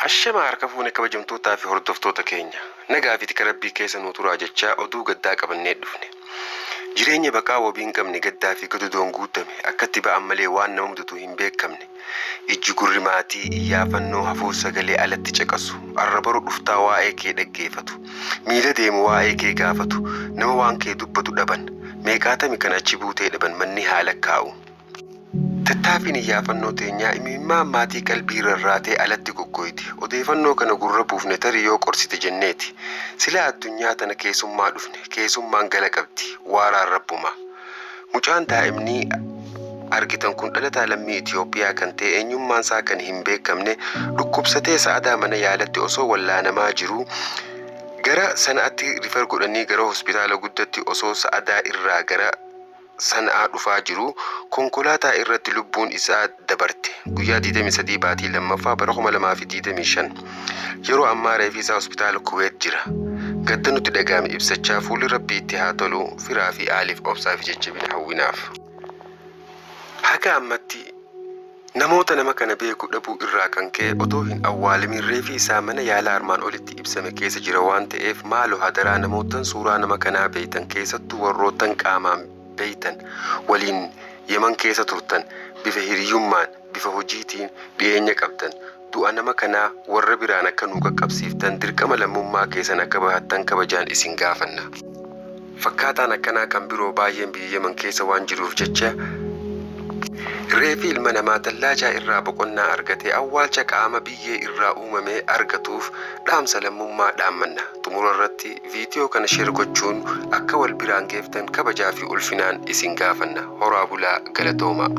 Ashama harka fuune kabajamtootaa fi hordoftoota keenya nagaa fi tika rabbii keessa nu turaa jechaa oduu gaddaa qabannee dhufne. Jireenya baqaa wabiin qabne gaddaa fi gadudoon guutame akkatti ba'an malee waan nama mudatu hin beekamne. Ijji gurri maatii iyyaafannoo hafuu sagalee alatti caqasu arrabaru dhuftaa waa'ee kee dhaggeeffatu miila deemu waa'ee kee gaafatu nama waan kee dubbatu dhaban meeqaatami kan achi buutee dhaban manni haala kaa'u. Tattaaffiin iyyaafannoo teenyaa imimmaan maatii qalbii rarraatee alatti goggoyti. Odeeffannoo kana gurra buufne tarii yoo qorsite jenneeti. Sila addunyaa tana keessummaa dhufne keessummaan gala qabdi waaraan rabbumaa. Mucaan daa'imnii argitan kun dhalataa lammii Itoophiyaa kan ta'e eenyummaan isaa kan hin beekamne dhukkubsatee sa'aadaa mana yaalatti osoo wallaanamaa jiru gara sanatti rifar godhanii gara hospitaala guddatti osoo sa'aadaa irraa gara sanaa dhufaa jiru konkolaataa irratti lubbuun isaa dabarte guyyaa 23 baatii lammaffaa bara 2025 yeroo ammaa reeffisaa hospitaala Kuweet jira. Gadda nutti dhagahame ibsachaa fuulli rabbii itti haa tolu firaa fi aaliif obsaa fi jajjabina hawwinaaf. Haga ammatti namoota nama kana beeku dhabuu irraa kan ka'e otoo hin awwaalamin reeffi isaa mana yaalaa armaan olitti ibsame keessa jira waan ta'eef maaloo hadaraa namootan suuraa nama kanaa beeytan keessattuu warroottan qaamaan beeytan waliin Yemen keessa turtan bifa hiriyyummaan bifa hojiitiin dhiyeenya qabdan du'a nama kanaa warra biraan akka nu qaqqabsiiftan dirqama lammummaa keessan akka bahattan kabajaan isin gaafanna. Fakkaataan akkanaa kan biroo baay'een biyya Yemen keessa waan jiruuf jecha reeffi ilma namaa tallaajaa irraa boqonnaa argatee awwaalcha qaama biyyee irraa uumamee argatuuf dhaamsa lammummaa dhaammanna. Xumura irratti viidiyoo kana sheer gochuun akka wal biraan geeftan kabajaa fi ulfinaan isin gaafanna. Horaa bulaa galatoomaa.